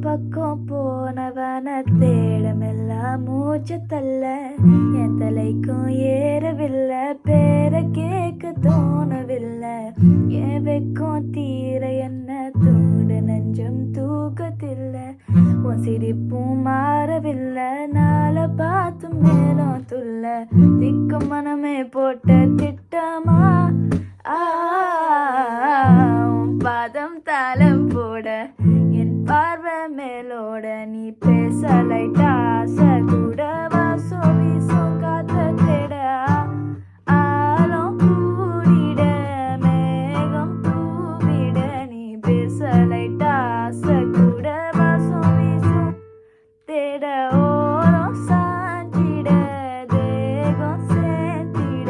பக்கம் போனவன தேடமெல்லாம் மூச்சு தள்ள என் தலைக்கும் ஏறவில்லை பேர கேட்க தோணவில்லை என் வெக்கம் தீர என்ன தூண்டு நெஞ்சம் தூக்கத்தில்லை உன் சிரிப்பும் மாறவில்லை நாளை பார்த்து மேலும் துள்ள திக்கு மனமே போட்ட திட்டமா பாதம் தாளம் போட என் பார்வை மேலோட நீ பேச லைட்டா ஆசை கூட வாசோ வீசும் காத்த தேட ஆழம் கூடிட மேகம் தூவிட நீ பேச லைட்டா ஆசை கூட வாசோ வீசும் தேட ஓரம் சாஞ்சிட தேகம் சேர்த்திட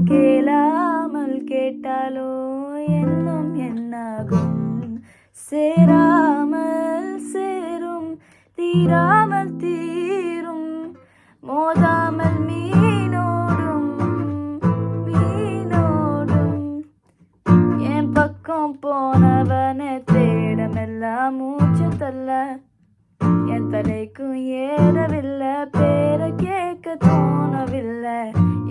கேளாமல் கேட்டாலோ என்னும் என்னாகும் சேராமல் சேரும் தீராமல் தீரும் மோதாமல் மீனோடும் மீனோடும் என் பக்கம் போனவனை தேடமெல்லாம் மூச்சு தள்ள என் தலைக்கும் ஏறவில்லை பேர கேட்க தோணவில்லை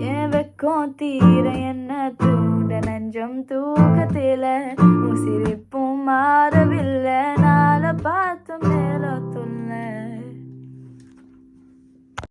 என் வெக்கம் தீர என்ன தூண்ட நெஞ்சம் தூக்கத்தில உன் சிரிப்பும் மாறவில்லை நாளை பார்த்து மேல